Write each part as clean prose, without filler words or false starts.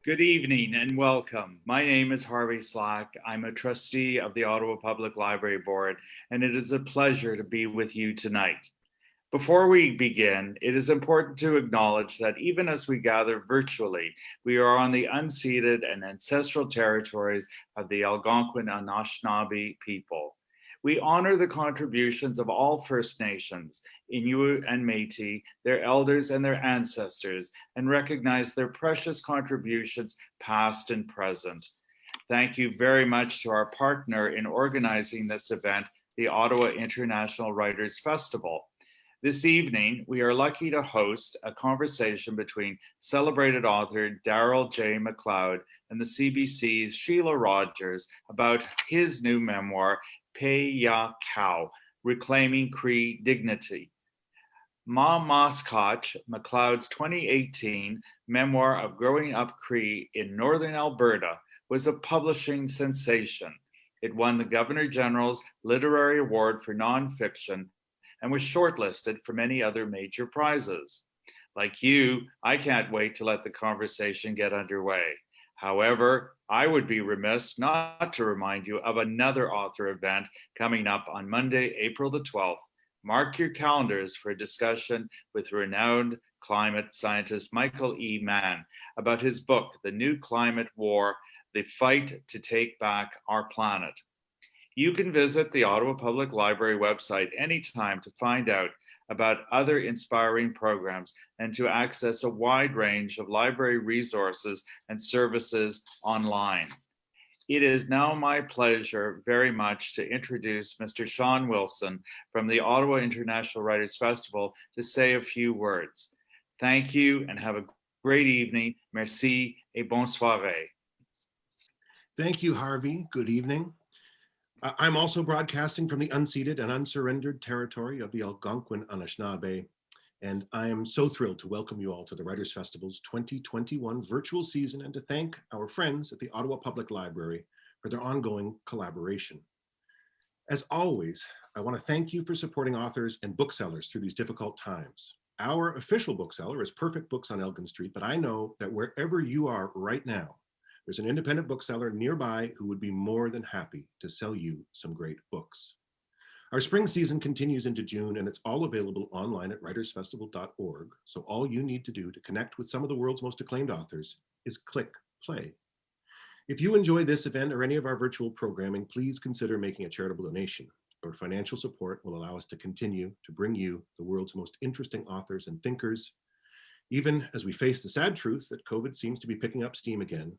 Good evening and welcome. My name is Harvey Slack. I'm a trustee of the Ottawa Public Library Board, and it is a pleasure to be with you tonight. Before we begin, it is important to acknowledge that even as we gather virtually, we are on the unceded and ancestral territories of the Algonquin and Anishinaabe people. We honor the contributions of all First Nations, Inuit and Métis, their elders and their ancestors, and recognize their precious contributions past and present. Thank you very much to our partner in organizing this event, the Ottawa International Writers Festival. This evening, we are lucky to host a conversation between celebrated author Darrell J. McLeod and the CBC's Sheila Rogers about his new memoir, Pe Ya Cow, Reclaiming Cree Dignity. Ma Maskach, McLeod's 2018 memoir of growing up Cree in northern Alberta, was a publishing sensation. It won the Governor General's Literary Award for Nonfiction and was shortlisted for many other major prizes. Like you, I can't wait to let the conversation get underway. However, I would be remiss not to remind you of another author event coming up on Monday, April the 12th. Mark your calendars for a discussion with renowned climate scientist Michael E. Mann about his book, The New Climate War, The Fight to Take Back Our Planet. You can visit the Ottawa Public Library website anytime to find out about other inspiring programs and to access a wide range of library resources and services online. It is now my pleasure very much to introduce Mr. Sean Wilson from the Ottawa International Writers Festival to say a few words. Thank you and have a great evening. Merci et bonne soirée. Thank you, Harvey. Good evening. I'm also broadcasting from the unceded and unsurrendered territory of the Algonquin Anishinaabe, and I am so thrilled to welcome you all to the Writers Festival's 2021 virtual season and to thank our friends at the Ottawa Public Library for their ongoing collaboration. As always, I want to thank you for supporting authors and booksellers through these difficult times. Our official bookseller is Perfect Books on Elgin Street, but I know that wherever you are right now, there's an independent bookseller nearby who would be more than happy to sell you some great books. Our spring season continues into June, and it's all available online at writersfestival.org. So all you need to do to connect with some of the world's most acclaimed authors is click play. If you enjoy this event or any of our virtual programming, please consider making a charitable donation. Your financial support will allow us to continue to bring you the world's most interesting authors and thinkers, even as we face the sad truth that COVID seems to be picking up steam again,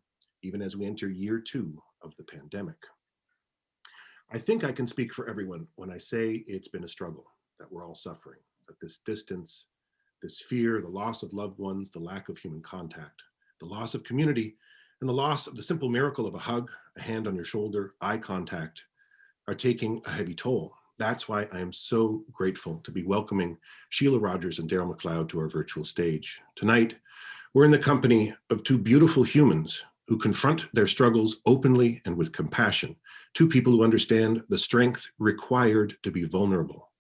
even as we enter year 2 of the pandemic. I think I can speak for everyone when I say it's been a struggle, that we're all suffering, that this distance, this fear, the loss of loved ones, the lack of human contact, the loss of community, and the loss of the simple miracle of a hug, a hand on your shoulder, eye contact, are taking a heavy toll. That's why I am so grateful to be welcoming Sheila Rogers and Darrell McLeod to our virtual stage. Tonight, we're in the company of 2 beautiful humans who confront their struggles openly and with compassion, 2 people who understand the strength required to be vulnerable.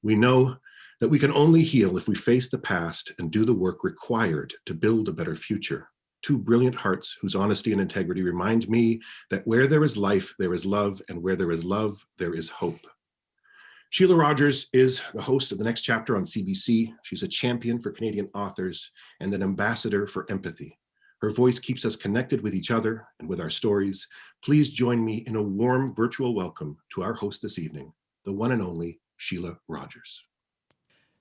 We know that we can only heal if we face the past and do the work required to build a better future. 2 brilliant hearts whose honesty and integrity remind me that where there is life, there is love, and where there is love, there is hope. Sheila Rogers is the host of The Next Chapter on CBC. She's a champion for Canadian authors and an ambassador for empathy. Her voice keeps us connected with each other and with our stories. Please join me in a warm virtual welcome to our host this evening, the one and only Sheila Rogers.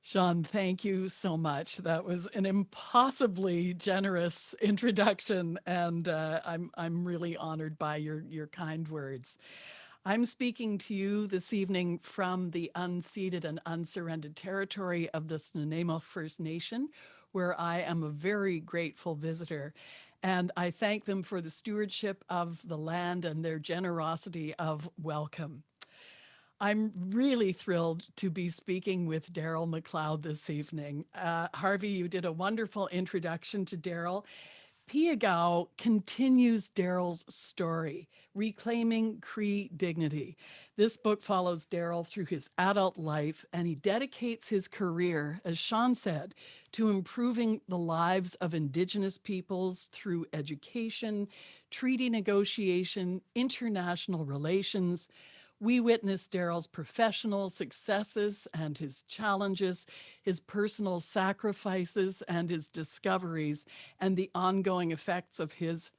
Sean, thank you so much. That was an impossibly generous introduction, and I'm really honored by your kind words. I'm speaking to you this evening from the unceded and unsurrendered territory of the Snuneymuxw First Nation, where I am a very grateful visitor. And I thank them for the stewardship of the land and their generosity of welcome. I'm really thrilled to be speaking with Darrell McLeod this evening. Harvey, you did a wonderful introduction to Darrell. Piagao continues Daryl's story, reclaiming Cree dignity. This book follows Daryl through his adult life, and he dedicates his career, as Sean said, to improving the lives of Indigenous peoples through education, treaty negotiation, international relations. We witness Daryl's professional successes and his challenges, his personal sacrifices and his discoveries, and the ongoing effects of his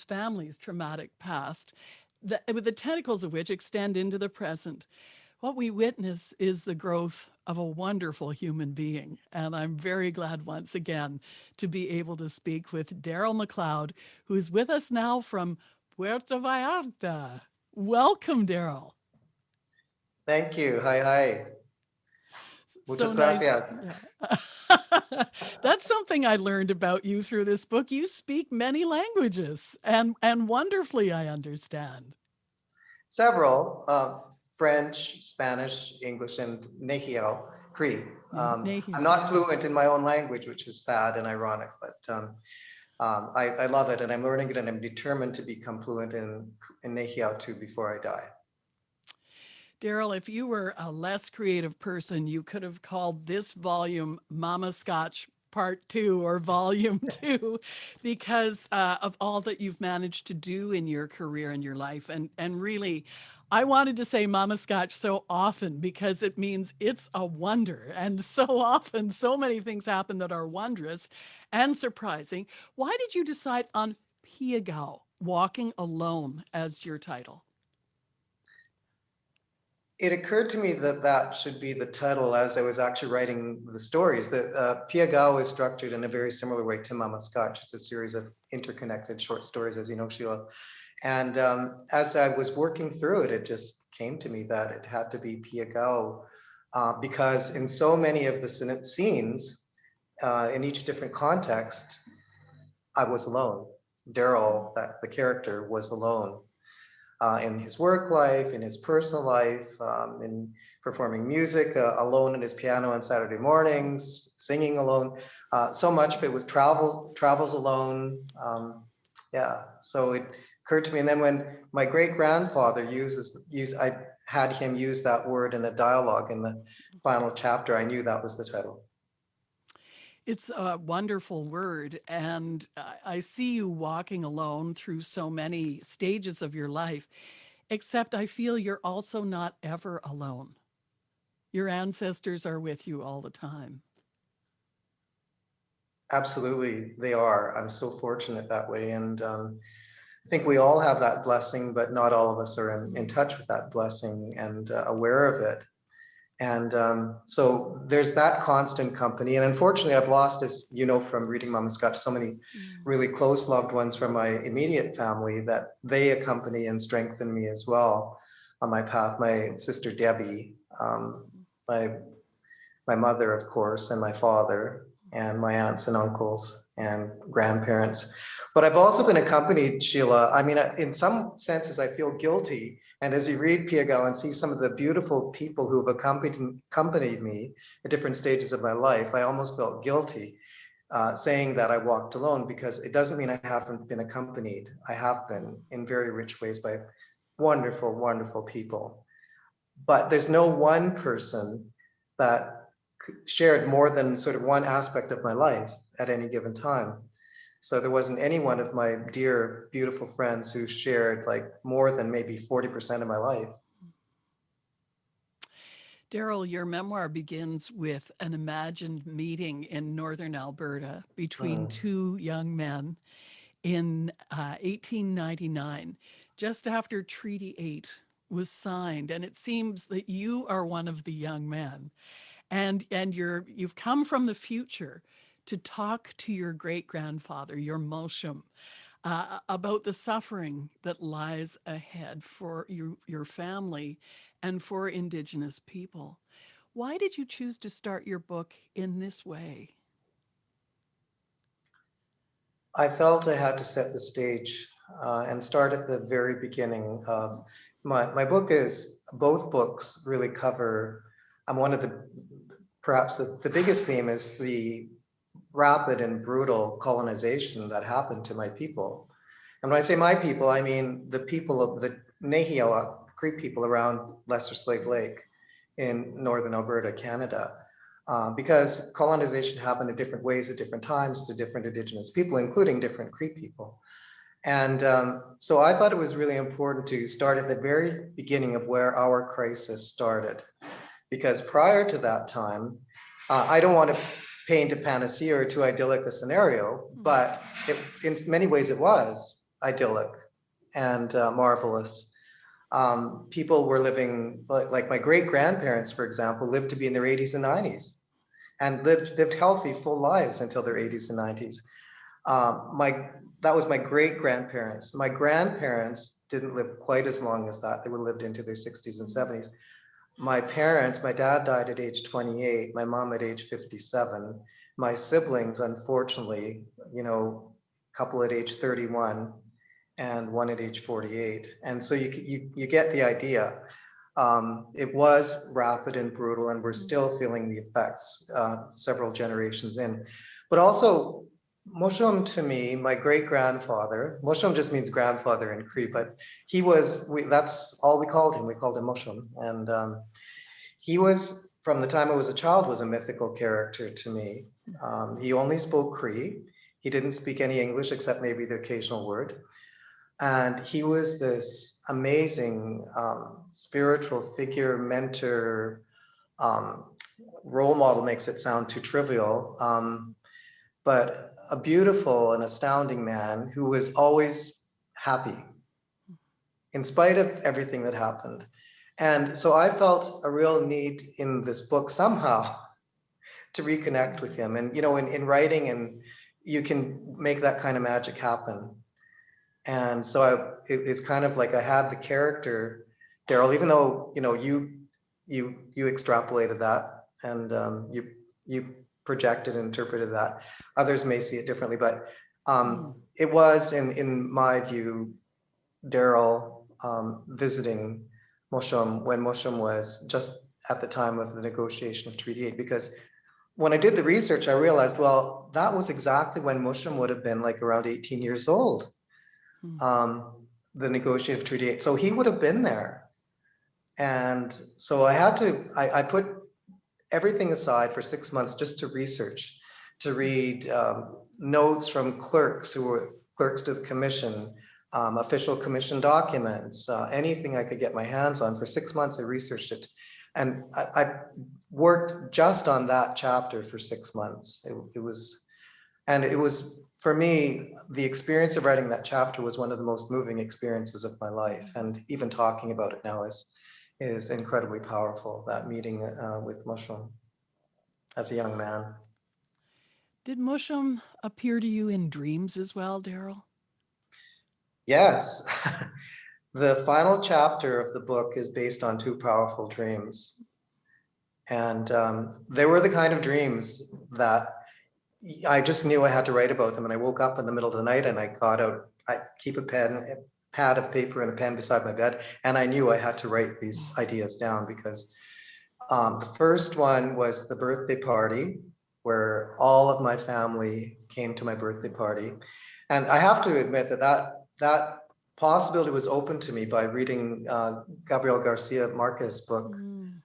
family's traumatic past, with the tentacles of which extend into the present. What we witness is the growth of a wonderful human being. And I'm very glad once again to be able to speak with Daryl McLeod, who is with us now from Puerto Vallarta. Welcome, Daryl. Thank you. Hi, hi. So Muchas nice. gracias. Yeah. That's something I learned about you through this book. You speak many languages and wonderfully, I understand. Several, French, Spanish, English, and Nehio, Cree. I'm not fluent in my own language, which is sad and ironic, but I love it and I'm learning it and I'm determined to become fluent in Nehio too before I die. Daryl, if you were a less creative person, you could have called this volume Mama Scotch Part 2 or Volume 2 because of all that you've managed to do in your career and your life. And really, I wanted to say Mama Scotch so often because it means it's a wonder. And so often, so many things happen that are wondrous and surprising. Why did you decide on Piagao, Walking Alone, as your title? It occurred to me that that should be the title as I was actually writing the stories. That Piagao is structured in a very similar way to Mama Scotch. It's a series of interconnected short stories, as you know, Sheila. And as I was working through it, it just came to me that it had to be Piagao because in so many of the scenes, in each different context, I was alone. Daryl, the character, was alone. In his work life, in his personal life, in performing music, alone at his piano on Saturday mornings, singing alone. So much of it was travels alone. Yeah, so it occurred to me. And then when my great grandfather I had him use that word in a dialogue in the final chapter, I knew that was the title. It's a wonderful word. And I see you walking alone through so many stages of your life, except I feel you're also not ever alone. Your ancestors are with you all the time. Absolutely, they are. I'm so fortunate that way. And I think we all have that blessing, but not all of us are in touch with that blessing and aware of it. And so there's that constant company. And unfortunately, I've lost, as you know, from reading Mama Scotch, so many really close loved ones from my immediate family that they accompany and strengthen me as well on my path. My sister Debbie, my mother, of course, and my father, and my aunts and uncles and grandparents. But I've also been accompanied, Sheila. I mean, in some senses, I feel guilty. And as you read Piagao and see some of the beautiful people who have accompanied me at different stages of my life, I almost felt guilty saying that I walked alone, because it doesn't mean I haven't been accompanied. I have been in very rich ways by wonderful, wonderful people. But there's no one person that shared more than sort of one aspect of my life at any given time. So there wasn't any one of my dear, beautiful friends who shared like more than maybe 40% of my life. Daryl, your memoir begins with an imagined meeting in northern Alberta between two young men in 1899, just after Treaty 8 was signed. And it seems that you are one of the young men. And you've come from the future to talk to your great-grandfather, your Mosham, about the suffering that lies ahead for your family and for Indigenous people. Why did you choose to start your book in this way? I felt I had to set the stage and start at the very beginning. My book both books really cover, one of the, perhaps the biggest theme is the rapid and brutal colonization that happened to my people. And when I say my people, I mean the people of the Nehiyawa Cree people around Lesser Slave Lake in northern Alberta, Canada. Because colonization happened in different ways at different times to different Indigenous people, including different Cree people. And so I thought it was really important to start at the very beginning of where our crisis started. Because prior to that time, I don't want to paint a panacea or too idyllic a scenario, but in many ways it was idyllic and marvelous. People were living, like my great grandparents, for example, lived to be in their 80s and 90s and lived healthy, full lives until their 80s and 90s. That was my great grandparents. My grandparents didn't live quite as long as that. They would have lived into their 60s and 70s. My parents, my dad died at age 28, my mom at age 57. My siblings, unfortunately, a couple at age 31 and one at age 48. And so you get the idea. It was rapid and brutal, and we're still feeling the effects several generations in. But also, Moshom to me, my great grandfather, Moshom just means grandfather in Cree, but that's all we called him. We called him Moshom. And he was, from the time I was a child, was a mythical character to me. He only spoke Cree. He didn't speak any English except maybe the occasional word. And he was this amazing spiritual figure, mentor, role model makes it sound too trivial, but a beautiful and astounding man who was always happy in spite of everything that happened. And so I felt a real need in this book somehow to reconnect with him. And, in writing, and you can make that kind of magic happen. And so it's kind of like I had the character, Daryl, even though, you extrapolated that and you projected and interpreted that. Others may see it differently, but it was, in my view, Daryl visiting Moshom when Moshom was just at the time of the negotiation of Treaty 8, because when I did the research, I realized, well, that was exactly when Moshom would have been like around 18 years old, the negotiation of Treaty 8. So he would have been there. And so I put everything aside for 6 months just to research, to read notes from clerks who were clerks to the commission, official commission documents, anything I could get my hands on. For 6 months, I researched it. And I worked just on that chapter for 6 months. It was, for me, the experience of writing that chapter was one of the most moving experiences of my life. And even talking about it now is incredibly powerful, that meeting with Moshom as a young man. Did Moshom appear to you in dreams as well, Daryl? Yes. The final chapter of the book is based on two powerful dreams. And they were the kind of dreams that I just knew I had to write about them. And I woke up in the middle of the night and I keep a pad of paper and a pen beside my bed. And I knew I had to write these ideas down, because the first one was the birthday party, where all of my family came to my birthday party. And I have to admit that possibility was open to me by reading Gabriel Garcia Marquez's book,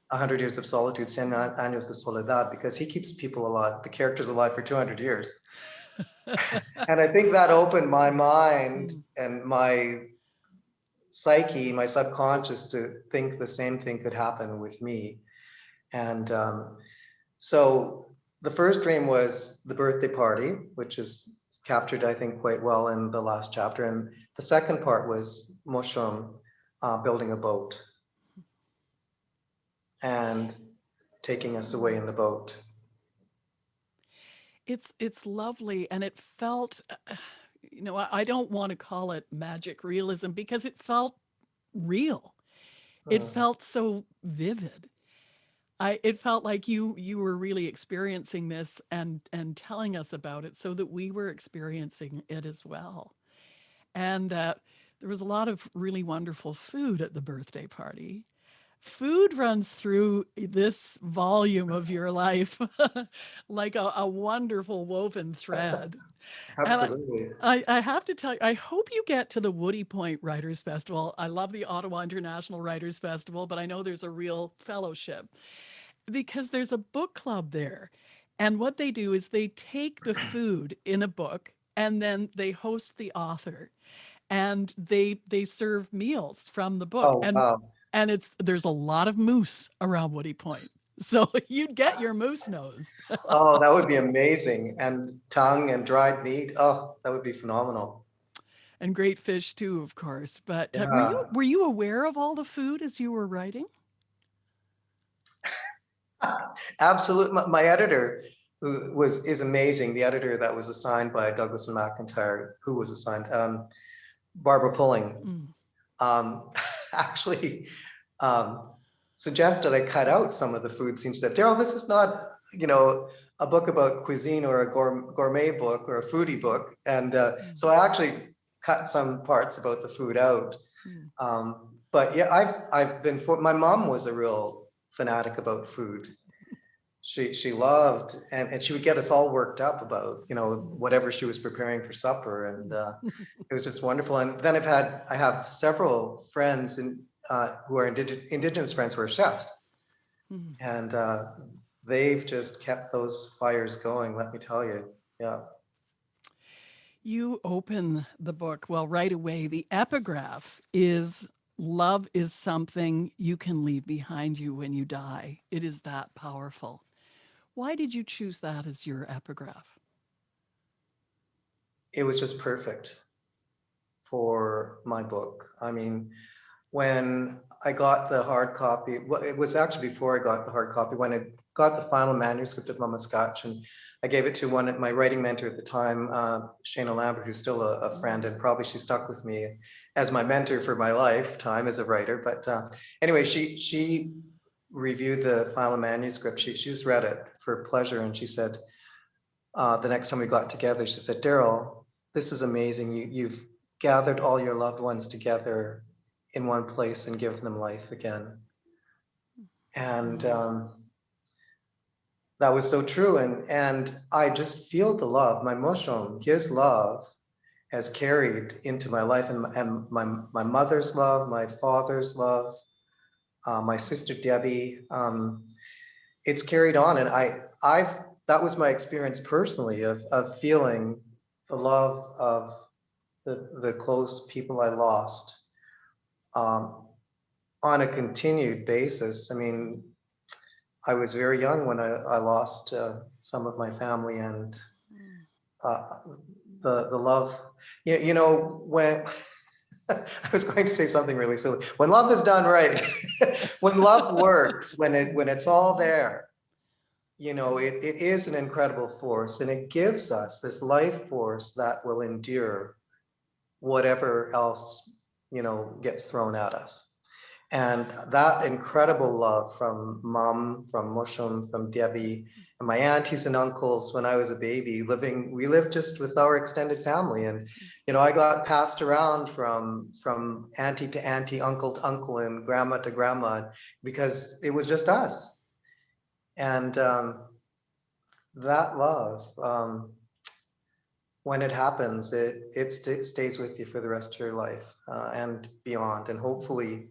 100 Years of Solitude, Cien Años de Soledad, because he keeps people alive, the characters alive, for 200 years. And I think that opened my mind and my psyche, my subconscious, to think the same thing could happen with me. And so the first dream was the birthday party, which is captured, I think, quite well in the last chapter. And the second part was Moshom building a boat and taking us away in the boat. It's lovely, and it felt, I don't want to call it magic realism, because it felt real. It felt so vivid. It felt like you were really experiencing this and telling us about it, so that we were experiencing it as well. And there was a lot of really wonderful food at the birthday party. food runs through this volume of your life like a wonderful woven thread. And Absolutely. I have to tell you, I hope you get to the Woody Point Writers Festival. I love the Ottawa International Writers Festival, but I know there's a real fellowship because there's a book club there. And what they do is they take the food in a book and then they host the author and they serve meals from the book. Oh, wow. And there's a lot of moose around Woody Point. So you'd get your moose nose. Oh, that would be amazing. And tongue and dried meat. Oh, that would be phenomenal. And great fish too, of course. But Yeah, were you aware of all the food as you were writing? absolutely. My editor, is amazing. The editor that was assigned by Douglas and McIntyre, who was assigned, Barbara Pulling, Mm. actually um, suggested I cut out some of the food scenes. Said, Daryl, this is not, a book about cuisine or a gourmet book or a foodie book. And so I actually cut some parts about the food out. Mm. But yeah, I've been my mom was a real fanatic about food. She loved, and she would get us all worked up about, whatever she was preparing for supper. And it was just wonderful. And then I have several friends who are indigenous friends who are chefs. Mm. And they've just kept those fires going, let me tell you. Yeah. You open the book, well, right away. The epigraph is love is something you can leave behind you when you die. It is that powerful. Why did you choose that as your epigraph? It was just perfect for my book. I mean, when I got the hard copy, well, it was actually before I got the hard copy, when I got the final manuscript of Mama Scotch, and I gave it to my writing mentor at the time, Shana Lambert, who's still a friend, and probably she stuck with me as my mentor for my lifetime as a writer. But anyway, she reviewed the final manuscript. She just read it for pleasure, and she said, the next time we got together, she said, Daryl, this is amazing. You've gathered all your loved ones together in one place and given them life again. And that was so true. And I just feel the love. My Moshom, his love has carried into my life, and my mother's love, my father's love, my sister Debbie. It's carried on, and that was my experience personally of feeling the love of the close people I lost on a continued basis. I mean, I was very young when I lost some of my family, and the love, when I was going to say something really silly. When love is done right, when love works, when it's all there, it is an incredible force, and it gives us this life force that will endure whatever else, gets thrown at us. And that incredible love from Mom, from Moshom, from Debbie, and my aunties and uncles when I was a baby, we lived just with our extended family. And, I got passed around from auntie to auntie, uncle to uncle, and grandma to grandma, because it was just us. And that love, when it happens, it stays with you for the rest of your life and beyond. And hopefully,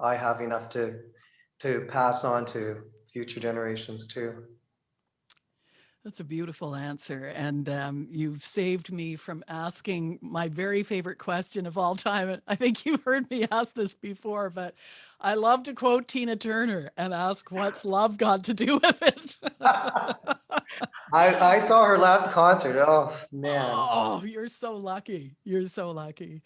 I have enough to pass on to future generations too. That's a beautiful answer. And you've saved me from asking my very favorite question of all time. I think you heard me ask this before, but I love to quote Tina Turner and ask, what's love got to do with it? I saw her last concert. Oh, man. Oh, you're so lucky. You're so lucky.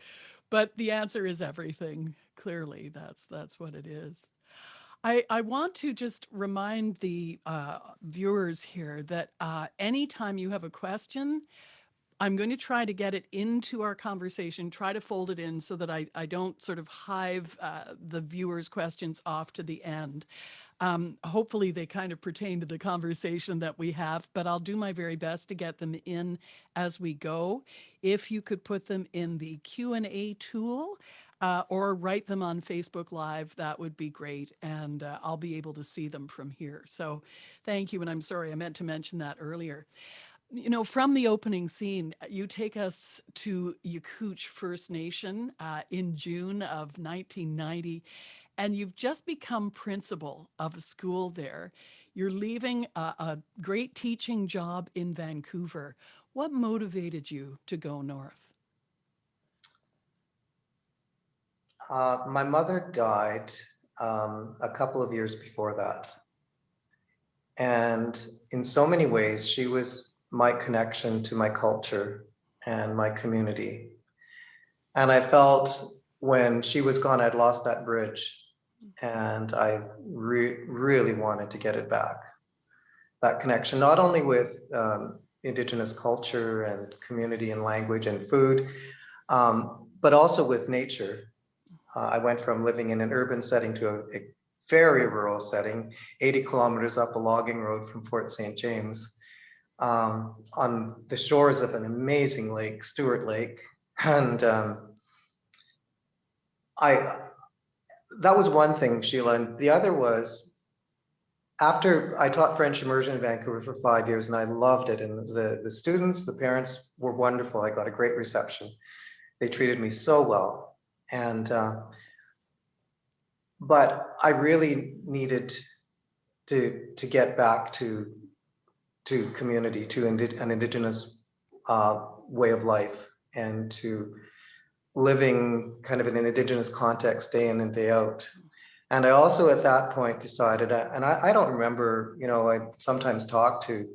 But the answer is everything. Clearly, that's what it is. I want to just remind the viewers here that anytime you have a question, I'm going to try to get it into our conversation, try to fold it in so that I don't sort of hive the viewers' questions off to the end. Hopefully they kind of pertain to the conversation that we have, but I'll do my very best to get them in as we go. If you could put them in the Q&A tool, or write them on Facebook Live. That would be great. And I'll be able to see them from here. So thank you. And I'm sorry, I meant to mention that earlier. From the opening scene, you take us to Yakutsk First Nation in June of 1990, and you've just become principal of a school there. You're leaving a great teaching job in Vancouver. What motivated you to go north? My mother died a couple of years before that. And in so many ways, she was my connection to my culture and my community. And I felt when she was gone, I'd lost that bridge. And I really wanted to get it back. That connection, not only with Indigenous culture and community and language and food, but also with nature. I went from living in an urban setting to a very rural setting, 80 kilometers up a logging road from Fort St. James, on the shores of an amazing lake, Stewart Lake. And that was one thing, Sheila. And the other was, after I taught French immersion in Vancouver for 5 years, and I loved it. And the students, the parents were wonderful. I got a great reception. They treated me so well. And but I really needed to get back to community, to an Indigenous way of life, and to living kind of in an Indigenous context day in and day out. And I also at that point decided, and I don't remember, I sometimes talk to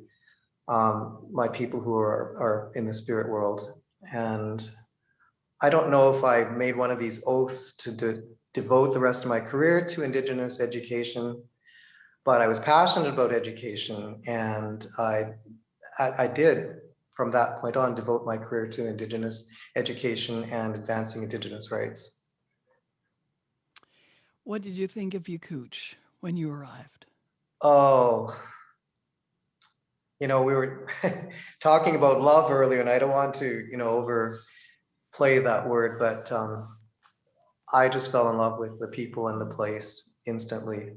my people who are in the spirit world, and I don't know if I made one of these oaths to devote the rest of my career to Indigenous education, but I was passionate about education, and I did, from that point on, devote my career to Indigenous education and advancing Indigenous rights. What did you think of Yakutsk when you arrived? Oh, we were talking about love earlier, and I don't want to, overplay that word, but I just fell in love with the people and the place instantly.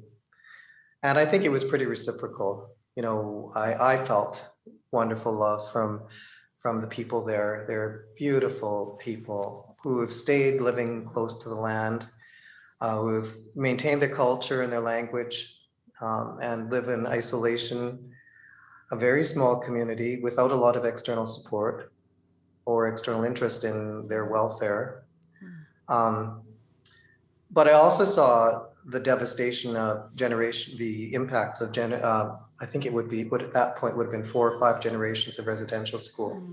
And I think it was pretty reciprocal. I felt wonderful love from the people there. They're beautiful people who have stayed living close to the land, who have maintained their culture and their language, and live in isolation, a very small community without a lot of external support or external interest in their welfare. But I also saw the devastation of the impacts of I think it would at that point would have been 4 or 5 generations of residential school,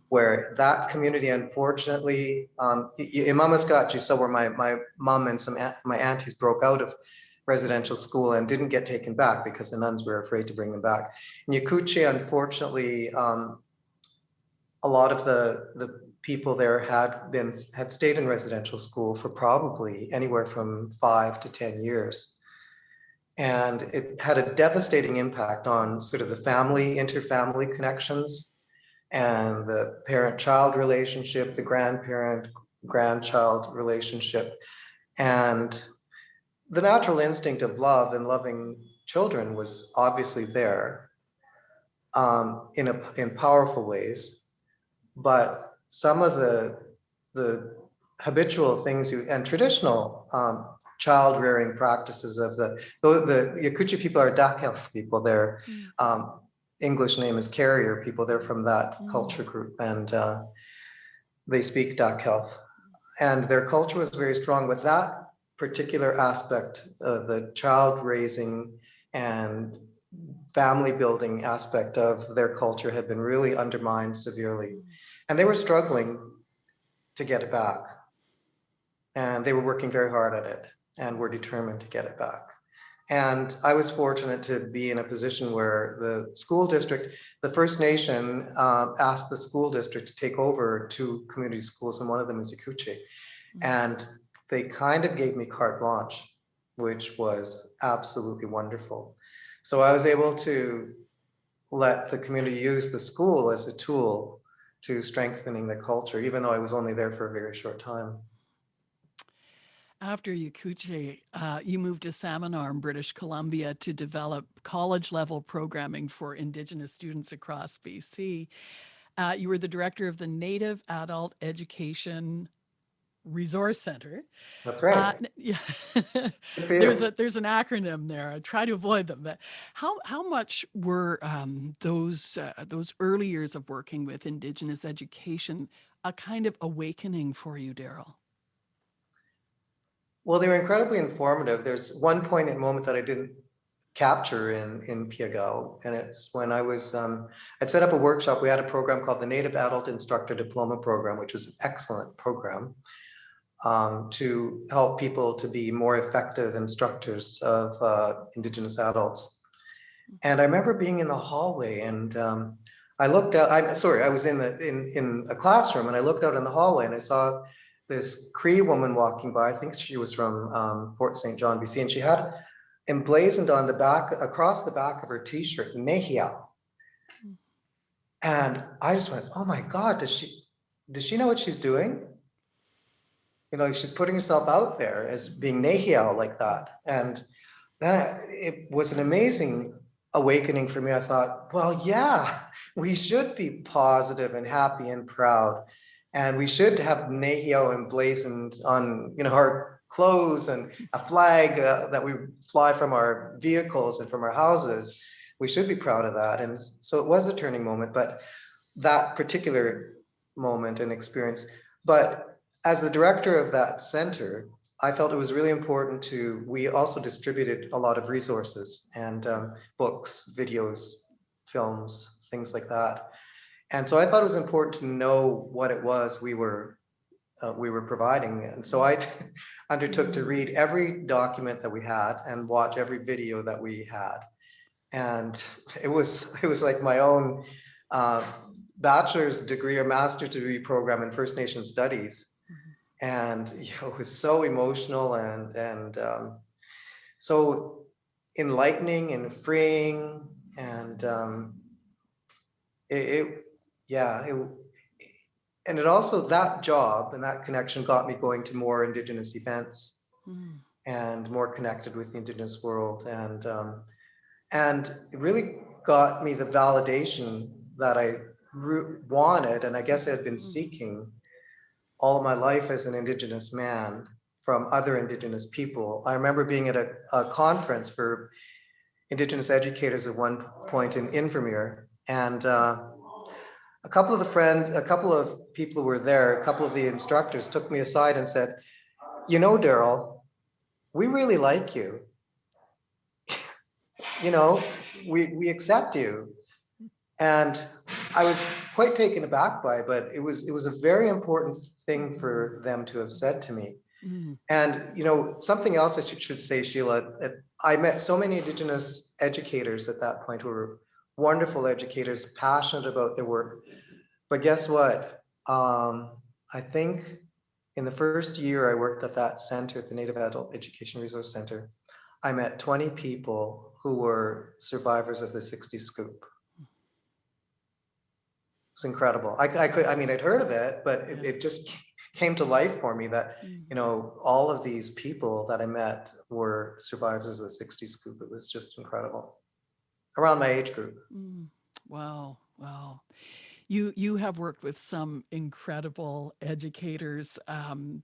where that community, unfortunately, in Mamaskatch, you saw where my mom and my aunties broke out of residential school and didn't get taken back because the nuns were afraid to bring them back. In Yakutsk, unfortunately, a lot of the people there had stayed in residential school for probably anywhere from 5 to 10 years. And it had a devastating impact on sort of the interfamily connections, and the parent-child relationship, the grandparent-grandchild relationship. And the natural instinct of love and loving children was obviously there in powerful ways. But some of the habitual things and traditional child rearing practices of the Yakutsk people are Dakelh people. Their English name is carrier people. They're from that culture group, and they speak Dakelh. And their culture was very strong with that particular aspect of the child raising and family building aspect of their culture had been really undermined severely. And they were struggling to get it back. And they were working very hard at it and were determined to get it back. And I was fortunate to be in a position where the school district, the First Nation, asked the school district to take over 2 community schools, and one of them is Yakutsk. And they kind of gave me carte blanche, which was absolutely wonderful. So I was able to let the community use the school as a tool to strengthening the culture, even though I was only there for a very short time. After Yakuche, you moved to Salmon Arm, British Columbia, to develop college-level programming for Indigenous students across BC. You were the director of the Native Adult Education Resource Center. That's right. Yeah, Good for you. there's an acronym there. I try to avoid them. But how much were those early years of working with Indigenous education a kind of awakening for you, Daryl? Well, they were incredibly informative. There's one poignant moment that I didn't capture in Piagao, and it's when I'd set up a workshop. We had a program called the Native Adult Instructor Diploma Program, which was an excellent program to help people to be more effective instructors of Indigenous adults. And I remember being in the hallway, and I looked out. I was in a classroom, and I looked out in the hallway, and I saw this Cree woman walking by. I think she was from Fort St. John, BC, and she had emblazoned on the back, across the back of her T-shirt, Nehia. And I just went, oh my God, does she know what she's doing? You know, she's putting herself out there as being Nehia like that. And then it was an amazing awakening for me. I thought, well, yeah, we should be positive and happy and proud. And we should have Nehio emblazoned on, our clothes, and a flag that we fly from our vehicles and from our houses. We should be proud of that. And so it was a turning moment, but that particular moment and experience. But as the director of that center, I felt it was really important we also distributed a lot of resources and books, videos, films, things like that. And so I thought it was important to know what it was we were providing. And so I undertook to read every document that we had and watch every video that we had. And it was like my own bachelor's degree or master's degree program in First Nation Studies. And it was so emotional and so enlightening and freeing. And and it also, that job and that connection got me going to more Indigenous events and more connected with the Indigenous world. And it really got me the validation that I wanted, and I guess I had been seeking all of my life as an Indigenous man from other Indigenous people. I remember being at a conference for Indigenous educators at one point in Invermere, and a couple of people who were there, a couple of the instructors took me aside and said, Daryl, we really like you. We accept you. And I was quite taken aback by it, but it was a very important thing for them to have said to me. And something else I should say, Sheila, I met so many Indigenous educators at that point who were wonderful educators, passionate about their work. But guess what? I think in the first year I worked at that center, at the Native Adult Education Resource Center, I met 20 people who were survivors of the 60 scoop. It's incredible. I'd heard of it, but it just came to life for me that, all of these people that I met were survivors of the 60 scoop. It was just incredible. Around my age group. Wow. You have worked with some incredible educators,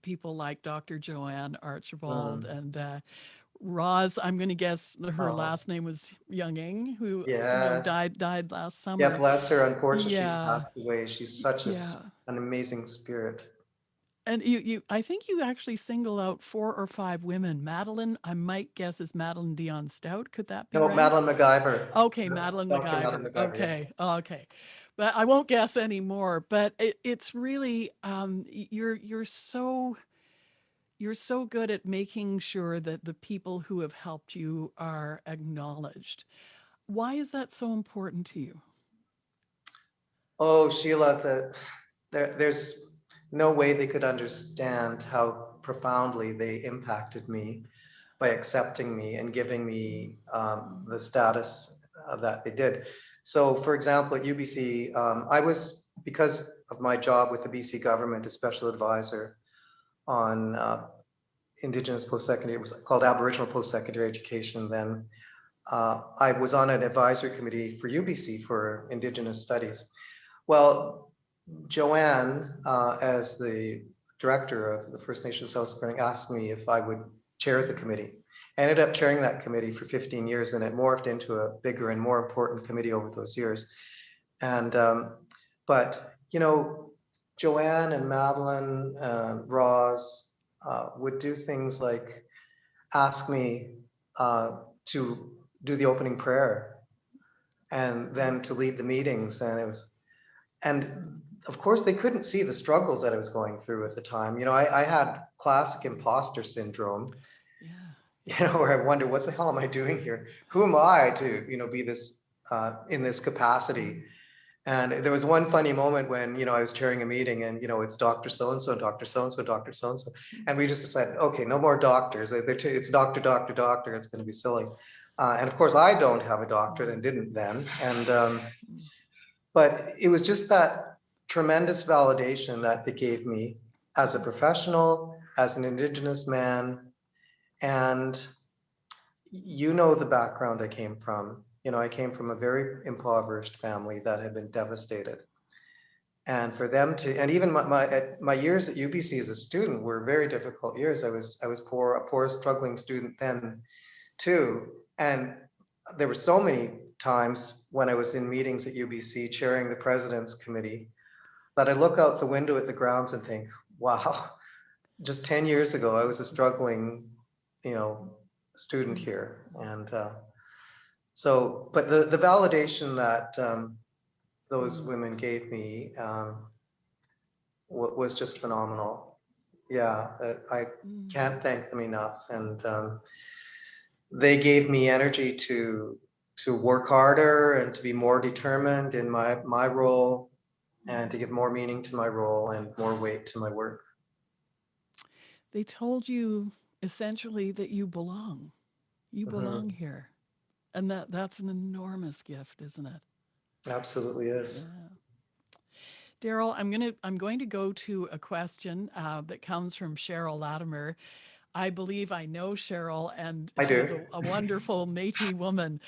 people like Dr. Joanne Archibald and Roz, I'm going to guess her last name was Younging, who died last summer. Yeah, bless her. Unfortunately, she's passed away. She's such an amazing spirit. And I think you actually single out 4 or 5 women. Madeline, I might guess, is Madeline Dion Stout. Could that be right? No, Madeline MacGyver. Okay, Madeline MacGyver. Okay. But I won't guess anymore. But it's really you're so good at making sure that the people who have helped you are acknowledged. Why is that so important to you? Oh, Sheila, there's no way they could understand how profoundly they impacted me by accepting me and giving me the status that they did. So, for example, at UBC, I was, because of my job with the BC government, a special advisor on Indigenous post-secondary, it was called Aboriginal post-secondary education then. I was on an advisory committee for UBC for Indigenous studies. Well, Joanne, as the director of the First Nations South Spring, asked me if I would chair the committee. I ended up chairing that committee for 15 years, and it morphed into a bigger and more important committee over those years. And but you know, Joanne and Madeline, Roz would do things like ask me to do the opening prayer and then to lead the meetings, and of course they couldn't see the struggles that I was going through at the time. You know, I had classic imposter syndrome, Yeah. you know, where I wonder, what the hell am I doing here? Who am I to, you know, be this in this capacity? And there was one funny moment when, you know, I was chairing a meeting and, you know, it's Dr. So-and-so, Dr. So-and-so, Dr. So-and-so. And we just decided, okay, no more doctors. It's doctor, doctor, doctor. It's going to be silly. And of course, I don't have a doctorate and didn't then. And but it was just that tremendous validation that it gave me as a professional, as an Indigenous man. And you know the background I came from. You know, I came from a very impoverished family that had been devastated. And for them to, and even my years at UBC as a student were very difficult years. I was poor, a poor, struggling student then too. And there were so many times when I was in meetings at UBC chairing the president's committee that I look out the window at the grounds and think, wow, just 10 years ago, I was a struggling, you know, student here. And so, but the validation that those women gave me was just phenomenal. Yeah, I can't thank them enough. And they gave me energy to work harder and to be more determined in my role and to give more meaning to my role and more weight to my work. They told you essentially that you belong. You belong here. And that's an enormous gift, isn't it? Absolutely is. Yeah. Daryl, I'm going to go to a question that comes from Cheryl Latimer. I believe I know Cheryl, and I she's do. a wonderful Métis woman.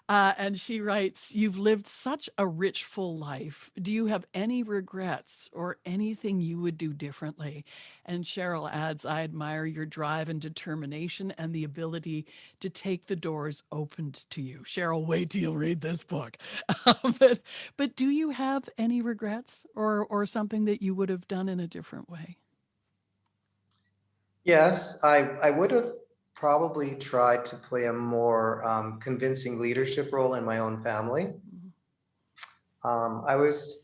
And she writes, "You've lived such a rich, full life. Do you have any regrets or anything you would do differently?" And Cheryl adds, "I admire your drive and determination and the ability to take the doors opened to you." Cheryl, wait till you read this book. But do you have any regrets or something that you would have done in a different way? Yes, I would have probably tried to play a more convincing leadership role in my own family. I was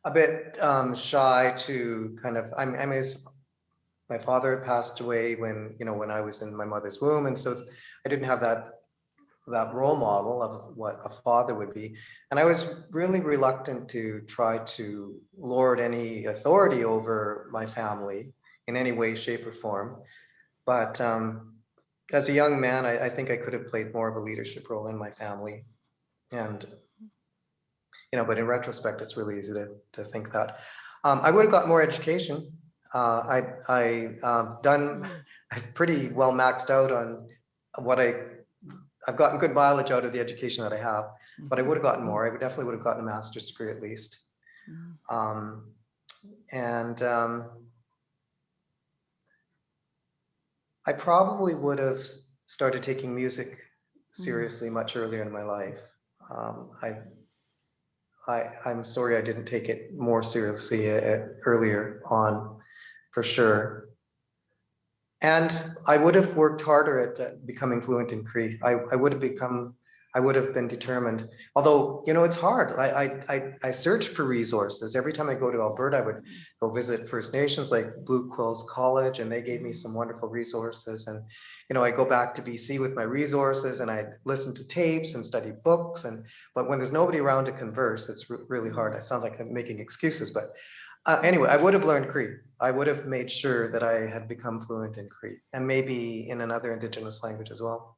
a bit shy to kind of, I mean, my father had passed away when, you know, when I was in my mother's womb. And so I didn't have that role model of what a father would be. And I was really reluctant to try to lord any authority over my family in any way, shape, or form. But as a young man, I think I could have played more of a leadership role in my family. And, you know, but in retrospect, it's really easy to think that. I would have got more education. I've done pretty well maxed out on what I've gotten good mileage out of the education that I have, but I would have gotten more. I definitely would have gotten a master's degree at least. And I probably would have started taking music seriously much earlier in my life. I'm sorry I didn't take it more seriously earlier on, for sure. And I would have worked harder at becoming fluent in Cree. I would have been determined. Although, you know, it's hard. I search for resources. Every time I go to Alberta, I would go visit First Nations like Blue Quills College, and they gave me some wonderful resources. And, you know, I go back to BC with my resources and I listen to tapes and study books. But when there's nobody around to converse, it's really hard. I sound like I'm making excuses, but anyway, I would have learned Cree. I would have made sure that I had become fluent in Cree and maybe in another Indigenous language as well.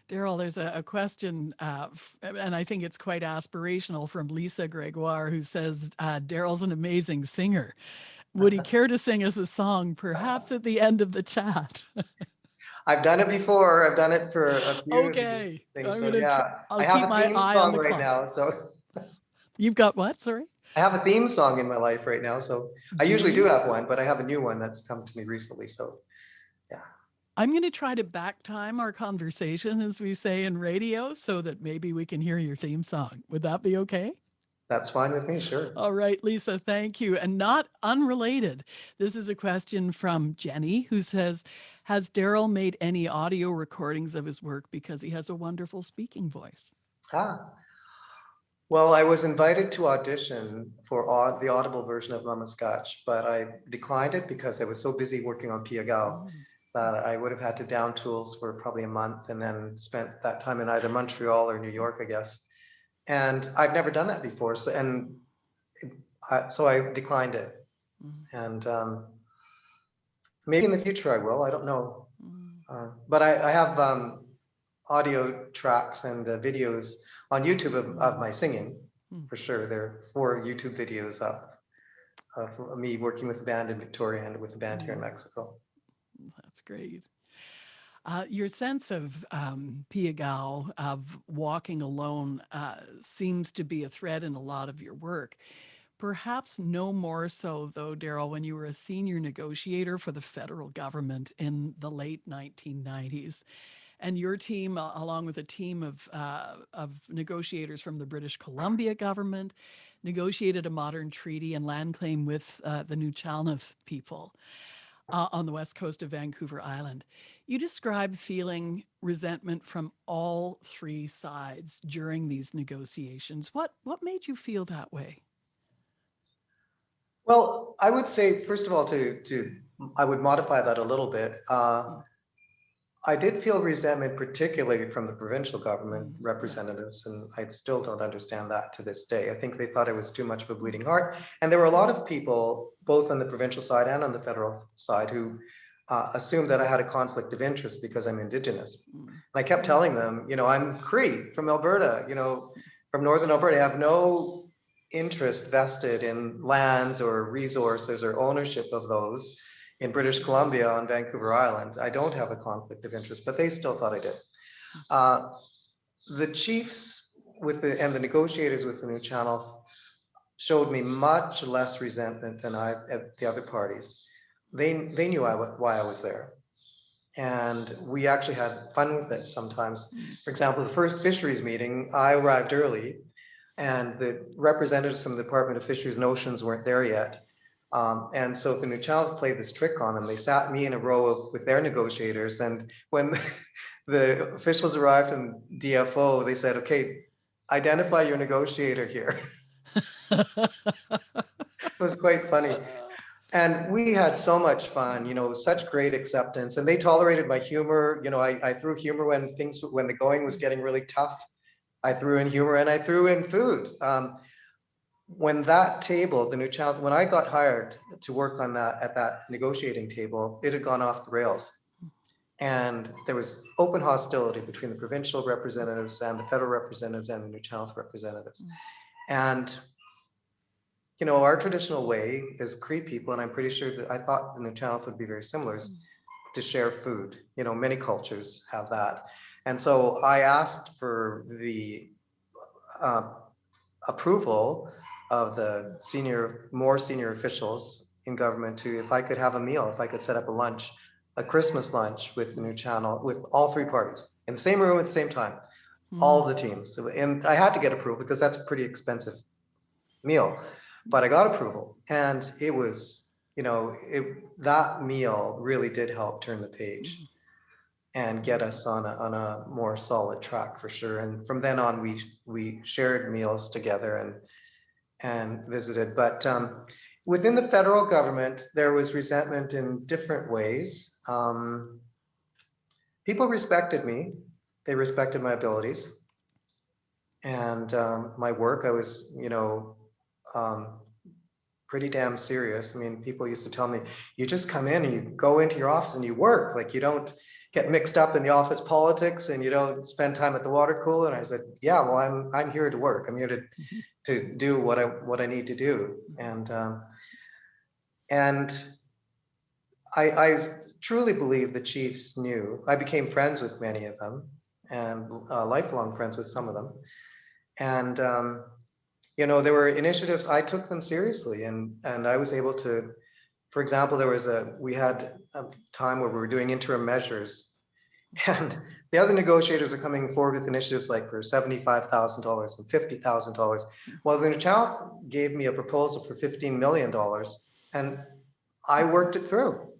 Daryl, there's a question, and I think it's quite aspirational, from Lisa Gregoire, who says, Daryl's an amazing singer. Would he care to sing us a song, perhaps at the end of the chat? I've done it before. I've done it for a few of these Okay, things. I'm So gonna. yeah, I'll I have keep a my theme eye on song the right clock. now. So You've got what? Sorry. I have a theme song in my life right now. So I Do usually do you? have one, but I have a new one that's come to me recently. So yeah, I'm going to try to back time our conversation, as we say in radio, so that maybe we can hear your theme song. Would that be okay? that's fine with me. Sure. All right, Lisa, thank you. And not unrelated, this is a question from Jenny, who says, has Daryl made any audio recordings of his work because he has a wonderful speaking voice? Ah, well, I was invited to audition for the audible version of Mama Scotch, but I declined it because I was so busy working on Pia Gao Mm, that I would have had to down tools for probably a month and then spent that time in either Montreal or New York, I guess. And I've never done that before. So I declined it. mm, And maybe in the future I will, I don't know. mm. But I have audio tracks and videos on YouTube of my singing, Mm. for sure. There are 4 YouTube videos up of me working with the band in Victoria and with the band here in Mexico. That's great. Your sense of Pia Gao, of walking alone, seems to be a thread in a lot of your work. Perhaps no more so, though, Daryl, when you were a senior negotiator for the federal government in the late 1990s. And your team, along with a team of negotiators from the British Columbia government, negotiated a modern treaty and land claim with the Nuu-chah-nulth people on the west coast of Vancouver Island. You describe feeling resentment from all 3 sides during these negotiations. What made you feel that way? Well, I would say, first of all, I would modify that a little bit. Mm, I did feel resentment, particularly from the provincial government yeah. representatives, and I still don't understand that to this day. I think they thought I was too much of a bleeding heart. And there were a lot of people, both on the provincial side and on the federal side, who assumed that I had a conflict of interest because I'm Indigenous. Mm, And I kept telling them, I'm Cree from Alberta, from Northern Alberta. I have no interest vested in lands or resources or ownership of those in British Columbia on Vancouver Island. I don't have a conflict of interest, but they still thought I did. The chiefs and the negotiators with the Nuu-chah-nulth showed me much less resentment than the other parties. They knew why I was there. And we actually had fun with it sometimes. For example, the first fisheries meeting, I arrived early and the representatives from the Department of Fisheries and Oceans weren't there yet. And so the Nuu-chah-nulth played this trick on them. They sat me in a row with their negotiators. And when the officials arrived from DFO, they said, okay, identify your negotiator here. It was quite funny. And we had so much fun, such great acceptance, and they tolerated my humor. I threw humor when the going was getting really tough. I threw in humor and I threw in food. When that table, the Nuu-chah-nulth, when I got hired to work on that at that negotiating table, it had gone off the rails. And there was open hostility between the provincial representatives and the federal representatives and the Nuu-chah-nulth representatives. And our traditional way as Cree people, and I'm pretty sure that I thought the Nuu-chah-nulth would be very similar, is to share food. Many cultures have that. And so I asked for the approval of the more senior officials in government if I could have a meal, if I could set up a Christmas lunch with the Nuu-chah-nulth, with all 3 parties in the same room at the same time, all the teams. And I had to get approval because that's a pretty expensive meal, but I got approval, and it was, that meal really did help turn the page and get us on a more solid track for sure. And from then on, we shared meals together and visited. But within the federal government, there was resentment in different ways. People respected me; they respected my abilities and my work. I was, pretty damn serious. I mean, people used to tell me, you just come in and you go into your office and you work. Like, you don't get mixed up in the office politics and you don't spend time at the water cooler. And I said, yeah, well, I'm here to work. I'm here to do what I need to do. And And I truly believe the chiefs knew. I became friends with many of them and lifelong friends with some of them. And, there were initiatives, I took them seriously, and I was able to, for example, we had a time where we were doing interim measures, and the other negotiators are coming forward with initiatives like for $75,000 and $50,000. Well, the Chow gave me a proposal for $15 million, and I worked it through,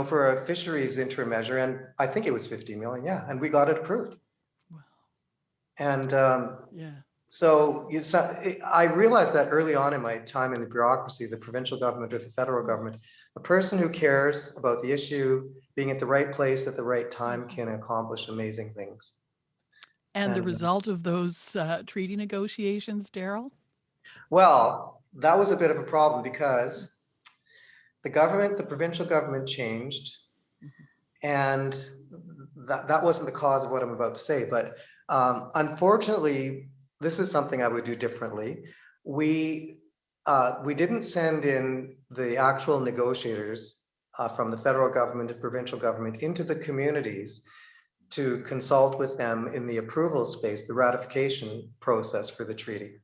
for a fisheries interim measure, and I think it was 50 million, yeah, and we got it approved. Wow. And Yeah. so I realized that early on in my time in the bureaucracy, the provincial government or the federal government, a person who cares about the issue, being at the right place at the right time, can accomplish amazing things. And the And result of those treaty negotiations, Daryl? well, that was a bit of a problem because the provincial government changed, and that wasn't the cause of what I'm about to say. But unfortunately, this is something I would do differently. We didn't send in the actual negotiators from the federal government and provincial government into the communities to consult with them in the approval space, the ratification process for the treaty.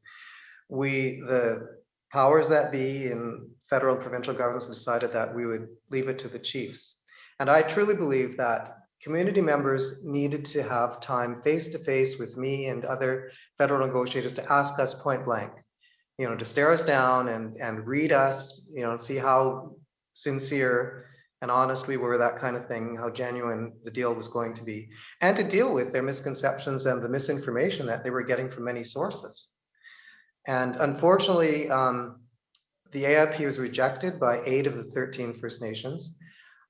The powers that be in federal and provincial governments decided that we would leave it to the chiefs. And I truly believe that community members needed to have time face to face with me and other federal negotiators to ask us point blank, to stare us down and read us, see how sincere and honest we were, that kind of thing, how genuine the deal was going to be, and to deal with their misconceptions and the misinformation that they were getting from many sources. And unfortunately, the AIP was rejected by 8 of the 13 First Nations,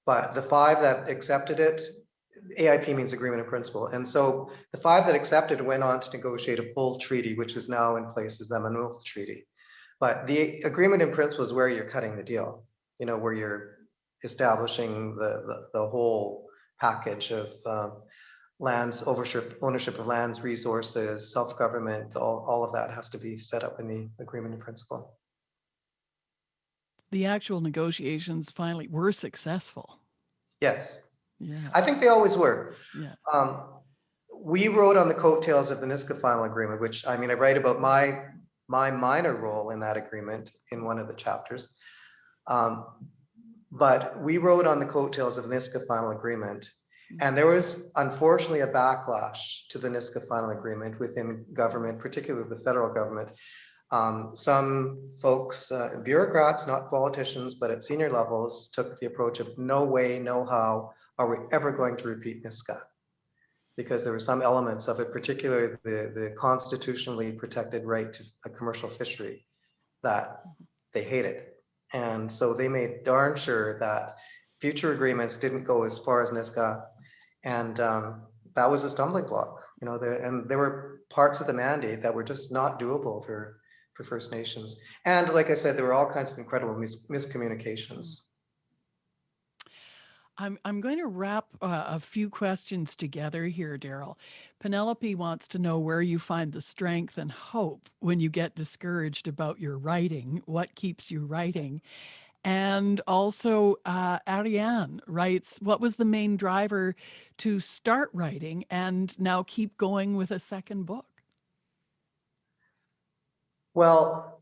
but the 5 that accepted it, AIP means agreement in principle. And so the 5 that accepted went on to negotiate a full treaty, which is now in place as the Manulth Treaty. But the agreement in principle is where you're cutting the deal, where you're establishing the whole package of lands, ownership of lands, resources, self-government, all of that has to be set up in the agreement in principle. The actual negotiations finally were successful. Yes. Yeah. I think they always were. Yeah. We wrote on the coattails of the Nisga'a Final Agreement, which, I write about my minor role in that agreement in one of the chapters. But we wrote on the coattails of the Nisga'a Final Agreement. And there was unfortunately a backlash to the Nisga'a Final Agreement within government, particularly the federal government. Some folks, bureaucrats, not politicians, but at senior levels, took the approach of no way, no how are we ever going to repeat Nisga'a, because there were some elements of it, particularly the constitutionally protected right to a commercial fishery, that they hated. And so they made darn sure that future agreements didn't go as far as Nisga'a. And that was a stumbling block, and there were parts of the mandate that were just not doable for First Nations. And like I said, there were all kinds of incredible miscommunications. I'm going to wrap a few questions together here, Daryl. Penelope wants to know where you find the strength and hope when you get discouraged about your writing. What keeps you writing? And also, Ariane writes, what was the main driver to start writing and now keep going with a second book? Well,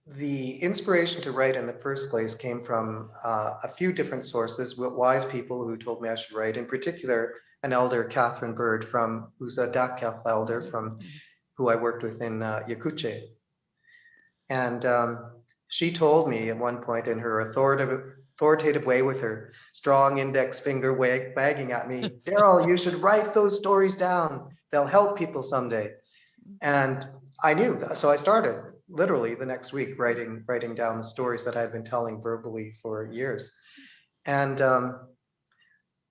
the inspiration to write in the first place came from a few different sources, wise people who told me I should write, in particular, an elder, Catherine Bird, who's a Dakelh elder who I worked with in Yakutche. And she told me at one point in her authoritative way, with her strong index finger wagging at me, Daryl, you should write those stories down. They'll help people someday. And I knew that. So I started literally the next week writing down the stories that I had been telling verbally for years. And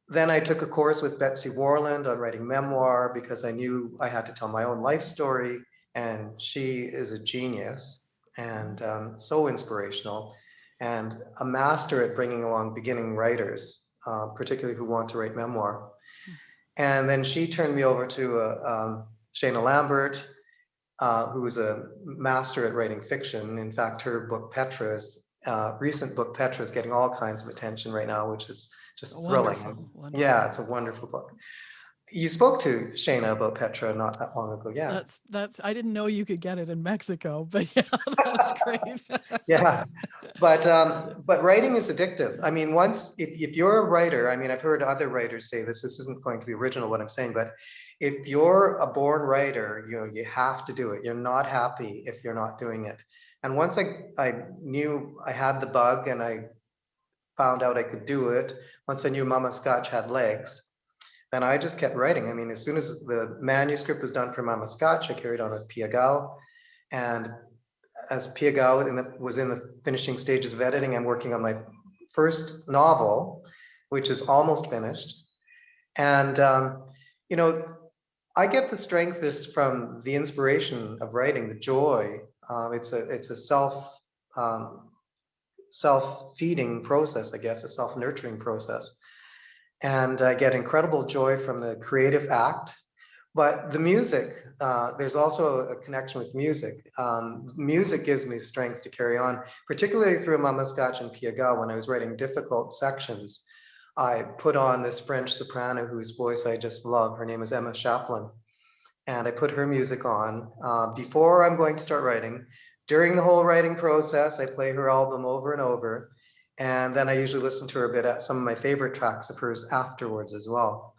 then I took a course with Betsy Warland on writing memoir, because I knew I had to tell my own life story. And she is a genius and so inspirational, and a master at bringing along beginning writers, particularly who want to write memoir. And then she turned me over to Shana Lambert, who was a master at writing fiction. In fact, her book Petra is recent book, Petra, is getting all kinds of attention right now, which is just thrilling. Wonderful, Yeah, wonderful. it's a wonderful book. You spoke to Shayna about Petra not that long ago. Yeah. That's I didn't know you could get it in Mexico, but yeah, that's great. Yeah. But writing is addictive. I mean, once if you're a writer, I mean, I've heard other writers say this. This isn't going to be original what I'm saying, but if you're a born writer, you know, you have to do it. You're not happy if you're not doing it. And once I knew I had the bug and I found out I could do it, once I knew Mama Scotch had legs, then I just kept writing. I mean, as soon as the manuscript was done for Mama Scotch, I carried on with Pia Gao. And as Pia Gao was in the finishing stages of editing, I'm working on my first novel, which is almost finished. And, you know, I get the strength is from the inspiration of writing, the joy. It's a self-feeding process, I guess, a self-nurturing process. And I get incredible joy from the creative act. But the music, there's also a connection with music. Music gives me strength to carry on, particularly through Mama Scotch and Pia Gao. When I was writing difficult sections, I put on this French soprano whose voice I just love. Her name is Emma Chaplin. And I put her music on before I'm going to start writing. During the whole writing process, I play her album over and over. And then I usually listen to her a bit at some of my favorite tracks of hers afterwards as well.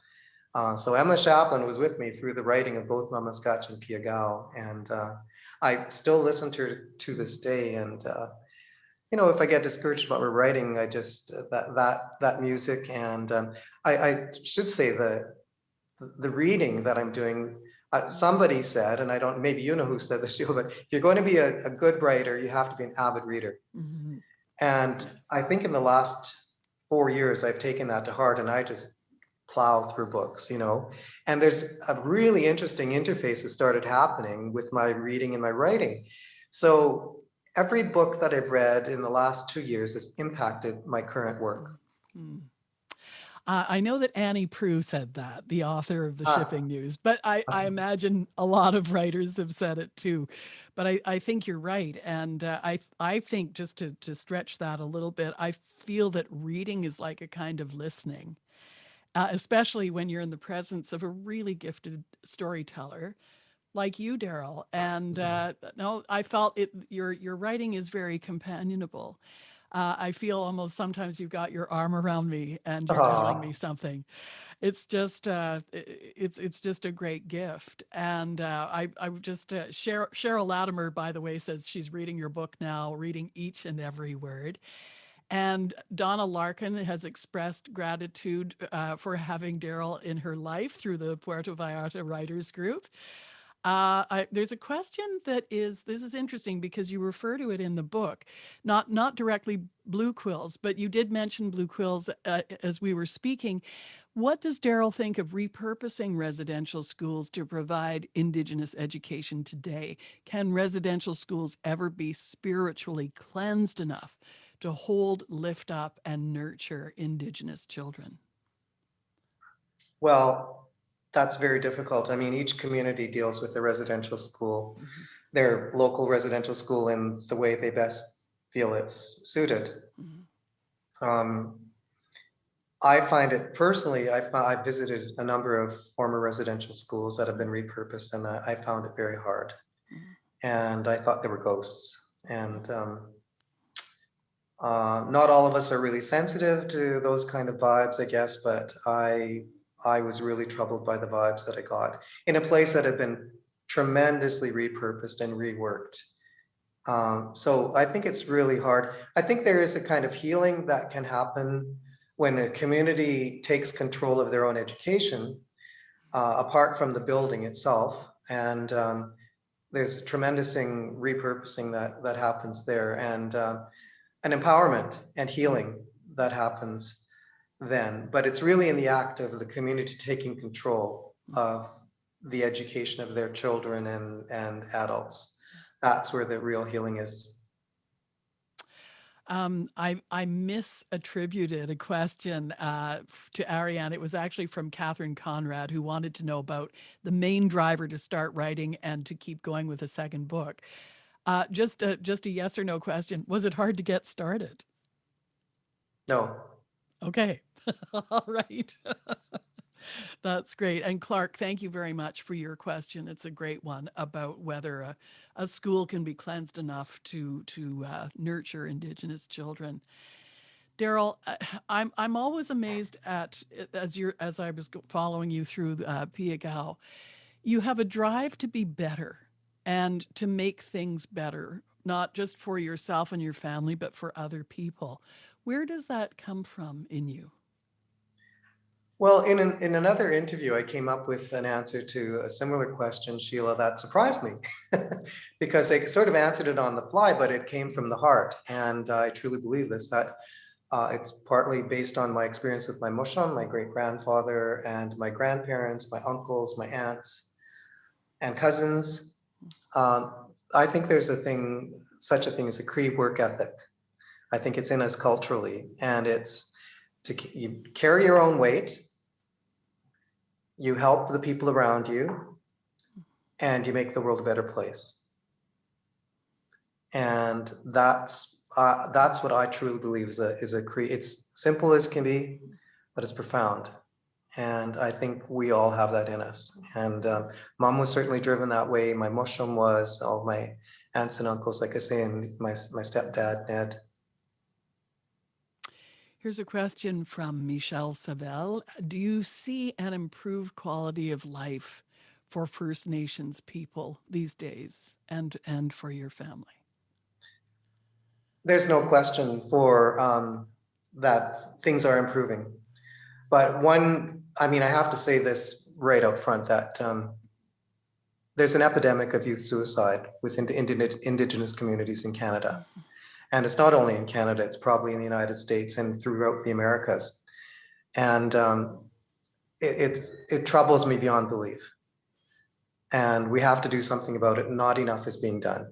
So Emma Chaplin was with me through the writing of both Mama Scotch and Pia Gao. And I still listen to her to this day. And you know, if I get discouraged about my writing, I just that music. And I should say the reading that I'm doing. Somebody said, and I don't, maybe you know who said this, but if you're going to be a good writer, you have to be an avid reader. Mhm. And I think in the last 4 years, I've taken that to heart, and I just plow through books, you know. And there's a really interesting interface that started happening with my reading and my writing. So every book that I've read in the last 2 years has impacted my current work. Mm. I know that Annie Proulx said that, the author of the Ah, Shipping News, but I imagine a lot of writers have said it too. But I think you're right. And I think just to stretch that a little bit, I feel that reading is like a kind of listening, especially when you're in the presence of a really gifted storyteller like you, Daryl. And no, I felt it. Your writing is very companionable. I feel almost sometimes you've got your arm around me and you're telling ah, me something. It's just it's just a great gift. And I would just Cheryl Latimer, by the way, says she's reading your book now, reading each and every word. And Donna Larkin has expressed gratitude for having Daryl in her life through the Puerto Vallarta Writers Group. There's a question that is, this is interesting because you refer to it in the book, not directly blue quills, but you did mention blue quills as we were speaking. What does Daryl think of repurposing residential schools to provide Indigenous education today? Can residential schools ever be spiritually cleansed enough to hold, lift up, and nurture Indigenous children? well, that's very difficult. I mean, each community deals with their residential school, Mhm, their local residential school in the way they best feel it's suited. mhm, Um, I find it personally, I've visited a number of former residential schools that have been repurposed, and I found it very hard. mhm, And I thought they were ghosts. And not all of us are really sensitive to those kind of vibes, I guess, but I was really troubled by the vibes that I got in a place that had been tremendously repurposed and reworked. So I think it's really hard. I think there is a kind of healing that can happen when a community takes control of their own education, apart from the building itself. And there's tremendous repurposing that happens there, and an empowerment and healing that happens then. But it's really in the act of the community taking control mhm. of the education of their children and adults. That's where the real healing is. I misattributed a question to Ariane. It was actually from Catherine Conrad, who wanted to know about the main driver to start writing and to keep going with a second book. Just a yes or no question. Was it hard to get started? No. Okay. All right. That's great. And Clark, thank you very much for your question. It's a great one about whether a school can be cleansed enough to nurture Indigenous children. Daryl, I'm always amazed at as I was following you through Piagao, you have a drive to be better and to make things better, not just for yourself and your family, but for other people. Where does that come from in you? Well, in another interview, I came up with an answer to a similar question, Sheila, that surprised me because I sort of answered it on the fly, but it came from the heart. And I truly believe this, that it's partly based on my experience with my Mushon, my great grandfather, and my grandparents, my uncles, my aunts, and cousins. I think there's such a thing as a Cree work ethic. I think it's in us culturally, and it's you carry your own weight, you help the people around you, and you make the world a better place. And that's what I truly believe is a Cree. It's simple as can be, but it's profound. And I think we all have that in us. And Mom was certainly driven that way. My mushroom was, all my aunts and uncles, like I say, and my stepdad, Ned. Here's a question from Michelle Savelle. Do you see an improved quality of life for First Nations people these days and for your family? There's no question for that things are improving. But I have to say this right up front, that there's an epidemic of youth suicide within Indigenous communities in Canada. And it's not only in Canada, it's probably in the United States and throughout the Americas. And it troubles me beyond belief. And we have to do something about it. Not enough is being done.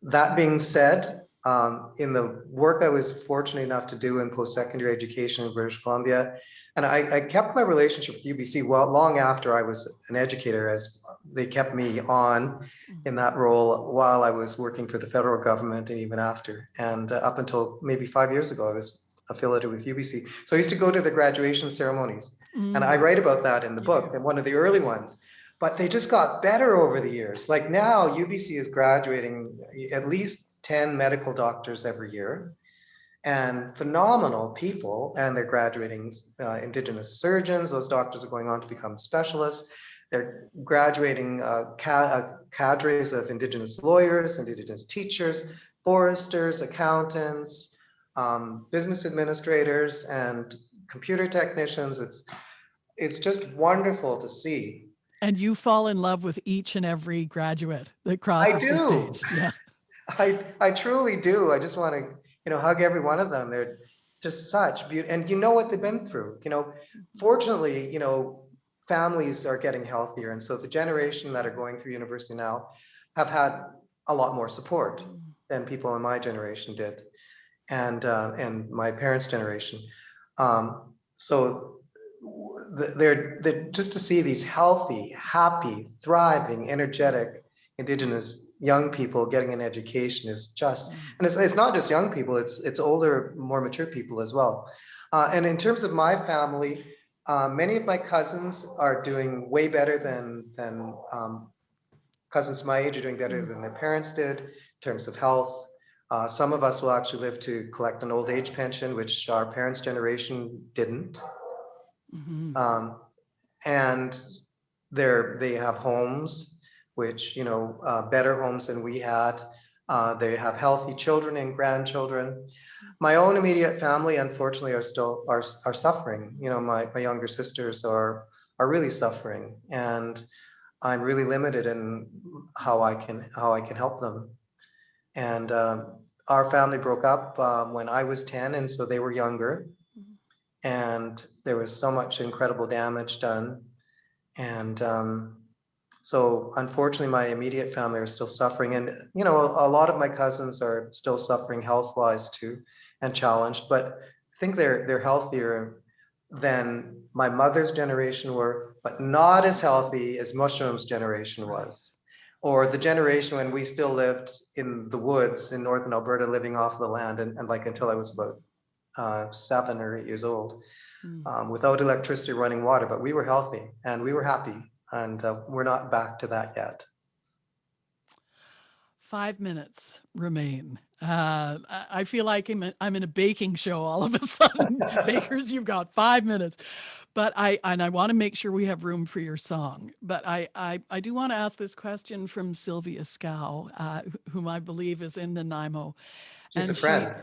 That being said, in the work I was fortunate enough to do in post-secondary education in British Columbia, and I kept my relationship with UBC long after I was an educator, as they kept me on in that role while I was working for the federal government and even after. And up until maybe 5 years ago, I was affiliated with UBC. So I used to go to the graduation ceremonies, and I write about that in the book, and one of the early ones. But they just got better over the years. Like now, UBC is graduating at least 10 medical doctors every year, and phenomenal people, and they're graduating Indigenous surgeons. Those doctors are going on to become specialists. They're graduating cadres of Indigenous lawyers, Indigenous teachers, foresters, accountants, business administrators, and computer technicians. It's just wonderful to see. And you fall in love with each and every graduate that crosses the stage. Yeah. I truly do. I just want to, hug every one of them. They're just such beautiful, and you know what they've been through. Fortunately, families are getting healthier, and so the generation that are going through university now have had a lot more support than people in my generation did, and my parents' generation. So they're just to see these healthy, happy, thriving, energetic Indigenous young people getting an education is just, and it's not just young people, it's older, more mature people as well. And in terms of my family, many of my cousins are doing way better than cousins my age are doing better than their parents did in terms of health. Some of us will actually live to collect an old age pension, which our parents' generation didn't. And they have homes, which, better homes than we had. They have healthy children and grandchildren. My own immediate family, unfortunately, are suffering. My younger sisters are really suffering, and I'm really limited in how I can help them. And our family broke up when I was 10, and so they were younger. And there was so much incredible damage done. And so unfortunately, my immediate family are still suffering. And, a lot of my cousins are still suffering health-wise too, and challenged, but I think they're healthier than my mother's generation were, but not as healthy as Mushroom's generation was. or the generation when we still lived in the woods in northern Alberta, living off the land, and like until I was about 7 or 8 years old, without electricity, running water, but we were healthy and we were happy, and we're not back to that yet. 5 minutes remain. I feel like I'm in a baking show all of a sudden. Bakers, you've got 5 minutes. But I want to make sure we have room for your song. But I do want to ask this question from Sylvia Scow, whom I believe is in Nanaimo. She's a And friend.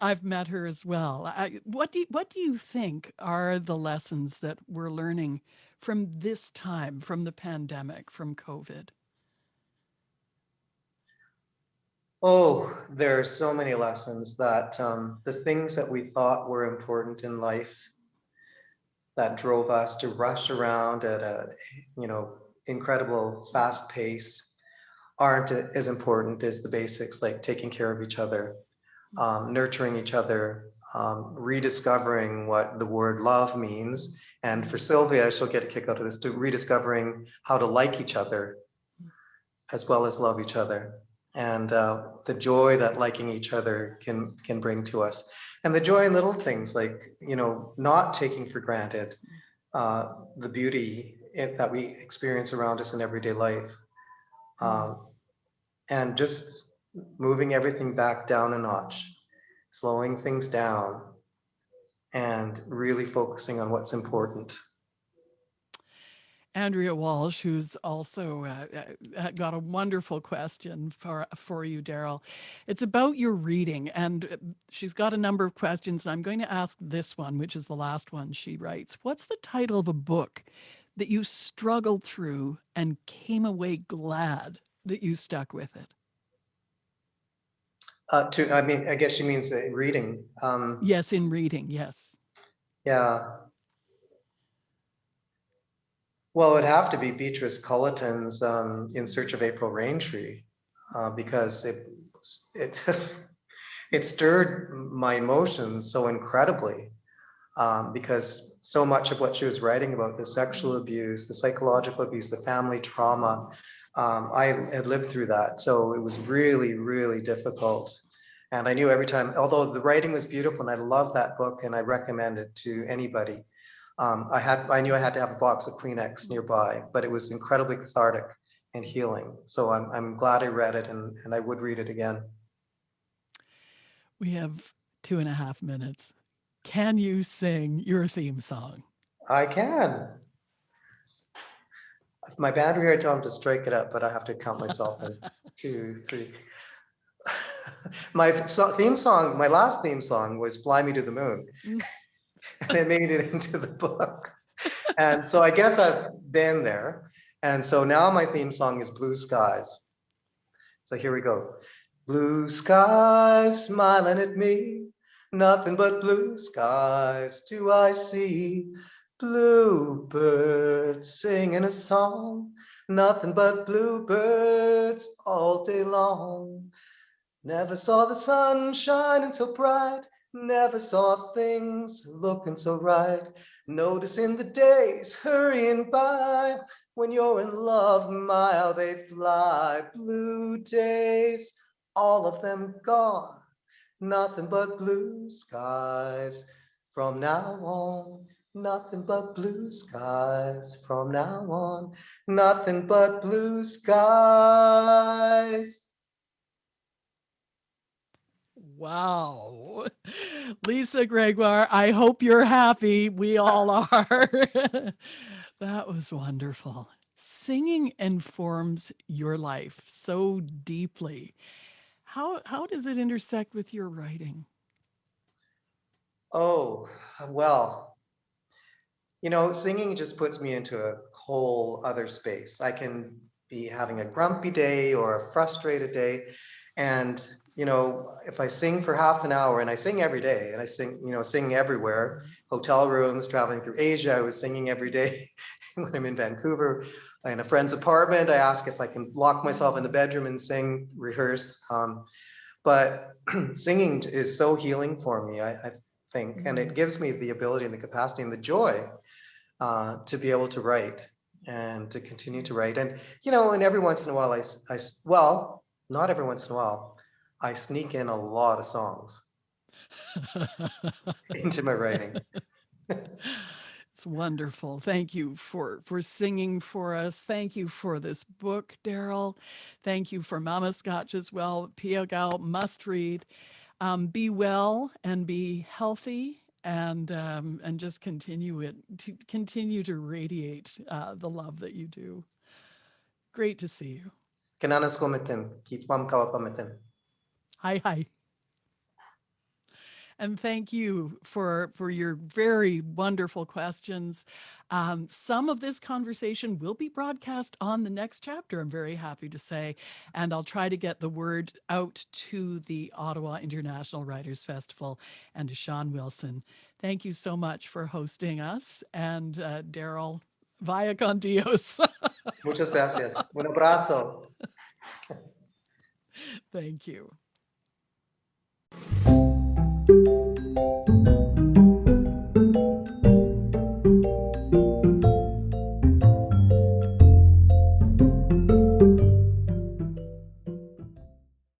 I've met her as well. What do you think are the lessons that we're learning from this time, from the pandemic, from COVID? Oh, there are so many lessons that the things that we thought were important in life that drove us to rush around at a, incredible fast pace aren't as important as the basics, like taking care of each other, nurturing each other, rediscovering what the word love means. And for Sylvia, she'll get a kick out of this, to rediscovering how to like each other as well as love each other. And the joy that liking each other can bring to us, and the joy in little things like not taking for granted the beauty that we experience around us in everyday life, and just moving everything back down a notch, slowing things down, and really focusing on what's important. Andrea Walsh, who's also got a wonderful question for you, Daryl. It's about your reading, and she's got a number of questions, and I'm going to ask this one, which is the last one she writes. What's the title of a book that you struggled through and came away glad that you stuck with it? I guess she means reading. Yes, in reading, yes. Yeah. Well, it'd have to be Beatrice Culleton's In Search of April Raintree, because it it stirred my emotions so incredibly, because so much of what she was writing about, the sexual abuse, the psychological abuse, the family trauma, I had lived through that. So it was really, really difficult. And I knew every time, although the writing was beautiful and I love that book and I recommend it to anybody, I knew I had to have a box of Kleenex nearby, but it was incredibly cathartic and healing. So I'm glad I read it, and I would read it again. We have 2.5 minutes. Can you sing your theme song? I can. If my band were here, I'd tell them to strike it up, but I have to count myself in 2, 3. My theme song, my last theme song was Fly Me to the Moon. And it made it into the book. And so I guess I've been there. And so now my theme song is Blue Skies. So here we go. Blue skies smiling at me, nothing but blue skies do I see. Bluebirds singing a song, nothing but bluebirds all day long. Never saw the sun shining so bright, never saw things looking so right. Noticing the days hurrying by, when you're in love, my how they fly. Blue days, all of them gone, nothing but blue skies from now on. Nothing but blue skies from now on. Nothing but blue skies. Wow. Lisa Gregoire, I hope you're happy. We all are. That was wonderful. Singing informs your life so deeply. How does it intersect with your writing? Oh, well, singing just puts me into a whole other space. I can be having a grumpy day or a frustrated day. And, if I sing for half an hour, and I sing every day, and I sing everywhere, hotel rooms, traveling through Asia, I was singing every day when I'm in Vancouver. In a friend's apartment, I ask if I can lock myself in the bedroom and sing, rehearse. But singing is so healing for me, I think, and it gives me the ability and the capacity and the joy to be able to write. and to continue to write. And, you know, and every once in a while, well, not every once in a while, I sneak in a lot of songs into my writing. It's wonderful. Thank you for singing for us. Thank you for this book, Daryl. Thank you for Mama Scotch as well. Pia Gal must read. Be well and be healthy, and just continue to radiate the love that you do. Great to see you. Kananas komitim, kitwam kawapamitim. Hi, hi. And thank you for your very wonderful questions. Some of this conversation will be broadcast on the next chapter, I'm very happy to say, and I'll try to get the word out to the Ottawa International Writers Festival and to Sean Wilson. Thank you so much for hosting us, and Daryl, vaya con Dios. Muchas gracias. Un abrazo. Thank you.